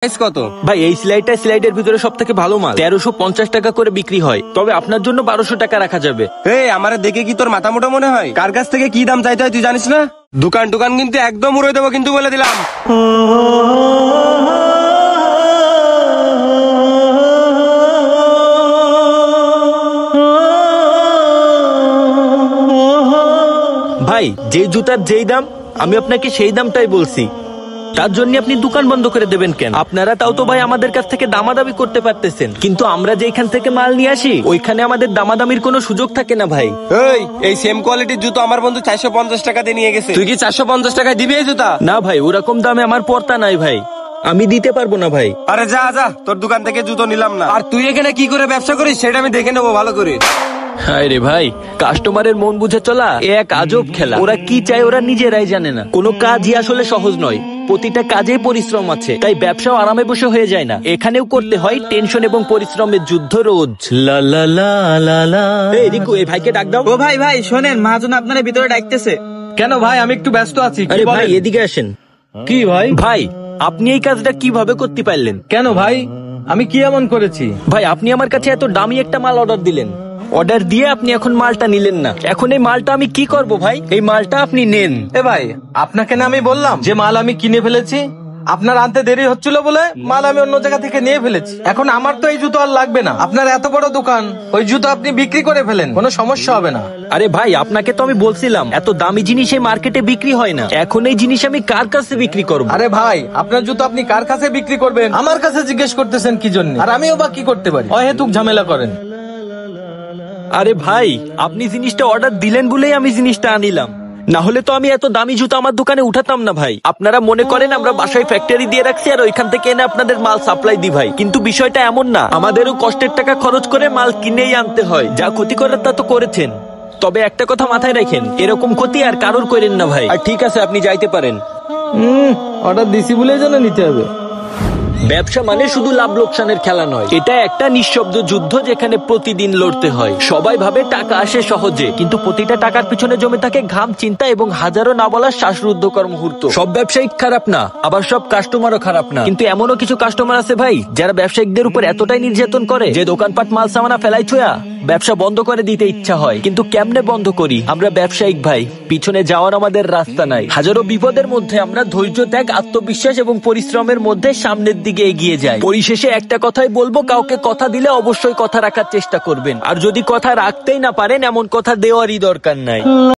কত ভাই এই স্লাইডের ভিতরে সব থেকে ভালো মাল 1350 টাকা করে বিক্রি হয়, তবে আপনার জন্য 1200 টাকা রাখা যাবে। আমারে দেখে কি তোর মাথা মোটা মনে হয়? কার কাছ থেকে কি দাম চাইতে হয় তুই জানিস না? দোকান কিন্তু একদম উড়ে দেবো কিন্তু বলে দিলাম। ভাই যে জুতার যেই দাম আমি আপনাকে সেই দামটাই বলছি, তার জন্য আপনি দোকান বন্ধ করে দেবেন কেন? আপনারা তাও তো ভাই আমাদের কাছ থেকে দামাদামি করতে পারতেছেন, কিন্তু আমরা যেখান থেকে মাল নিয়ে আসি ওইখানে আমাদের দামাদামির কোনো সুযোগ থাকে না ভাই। এই সেম কোয়ালিটির জুতো আমার বন্ধু 450 টাকা দিয়ে নিয়ে গেছে, তুই কি 450 টাকায় দিবি এই জুতা? না ভাই, ওরকম দামে আমার পড়তা নাই ভাই, আমি দিতে পারবো না ভাই। আরে যা তোর দোকান থেকে জুতো নিলাম না। আর তুই এখানে কি করে ব্যবসা করিস সেটা আমি দেখে নেবো ভালো করে। হায় রে ভাই, কাস্টমারের মন বুঝে চলা এক আজব খেলা। ওরা কি চায় ওরা নিজেরাই জানে না। কোনো কাজই আসলে সহজ নয়, প্রতিটা কাজে পরিশ্রম আছে, তাই ব্যবসাও আরামে বসে হয়ে যায় না, এখানেও করতে হয় টেনশন এবং পরিশ্রমের যুদ্ধ রোজ। লা লা লা লা লা। এই রিকু, এই ভাইকে ডাক দাও। ও ভাই শোনেন, মহাজন আপনারা ভিতরে ডাকতেছে। কেন ভাই? আমি একটু ব্যস্ত আছি। আরে ভাই এদিকে আসেন। কি ভাই? ভাই আপনি এই কাজটা কিভাবে করতে পারলেন? কেন ভাই, আমি কি এমন করেছি? ভাই আপনি আমার কাছে এত দামি একটা মাল অর্ডার দিলেন, অর্ডার দিয়ে আপনি এখন মালটা নিলেন না, এখন এই মালটা আমি কি করব ভাই? এই মালটা আপনি নেন। ভাই আপনাকে না আমি বললাম যে মাল আমি কিনে ফেলেছি, আপনার আনতে দেরি হচ্ছিল বলে মাল আমি অন্য জায়গা থেকে নিয়ে ফেলেছি। এখন আমার তো এই জুতো আর লাগবে না, আপনার এত বড় দোকান, ওই জুতো আপনি বিক্রি করে ফেলেন, কোনো সমস্যা হবে না। আরে ভাই আপনাকে তো আমি বলছিলাম এত দামি জিনিস এই মার্কেটে বিক্রি হয় না, এখন এই জিনিস আমি কার কাছে বিক্রি করব? আরে ভাই, আপনার জুতো আপনি কার কাছে বিক্রি করবেন আমার কাছে জিজ্ঞেস করতেছেন কি জন্য? আর আমিও বা কি করতে পারি? অহেতুক ঝামেলা করেন। আরে ভাই আপনি জিনিসটা অর্ডার দিলেন বলেই আমি জিনিসটা আনিলাম, না হলে তো আমি এত দামি জুতো আমার দোকানে উঠাতাম না ভাই। আপনারা মনে করেন আমরা বাসায় ফ্যাক্টরি দিয়ে রাখছি আর ওইখান থেকে এনে আপনাদের মাল সাপ্লাই দিই ভাই, কিন্তু বিষয়টা এমন না, আমাদেরও কষ্টের টাকা খরচ করে মাল কিনেই আনতে হয়। যা ক্ষতি করার তা তো করেছেন, তবে একটা কথা মাথায় রাখেন, এরকম ক্ষতি আর কারোর করেন না ভাই। আর ঠিক আছে, আপনি যাইতে পারেন। অর্ডার দিছি বলে যেন নিতে হবে। ব্যবসা মানে শুধু লাভ লোকসানের খেলা নয়, এটা একটা নিঃশব্দ যুদ্ধ যেখানে প্রতিদিন লড়তে হয়। সবাই ভাবে টাকা আসে সহজে, কিন্তু প্রতিটা টাকার পিছনে জমে থাকে ঘাম, চিন্তা এবং হাজারো না বলার শ্বাসরুদ্ধকর মুহূর্ত। সব ব্যবসায়িক খারাপ না, আবার সব কাস্টমারও খারাপ না, কিন্তু এমনও কিছু কাস্টমার আছে ভাই যারা ব্যবসায়িকদের উপর এতটাই নির্যাতন করে যে দোকানপাট মাল সামানা ফেলাই থুয়া ব্যবসা বন্ধ করে দিতে ইচ্ছা হয়। কিন্তু কেমনে বন্ধ করি? আমরা ব্যবসায়িক ভাই, পিছনে যাওয়ার আমাদের রাস্তা নাই। হাজারো বিপদের মধ্যে আমরা ধৈর্য, ত্যাগ, আত্মবিশ্বাস এবং পরিশ্রমের মধ্যে সামনের দিকে এগিয়ে যাই। পরিশেষে একটা কথাই বলবো, কাউকে কথা দিলে অবশ্যই কথা রাখার চেষ্টা করবেন, আর যদি কথা রাখতেই না পারেন এমন কথা দেওয়ারই দরকার নাই।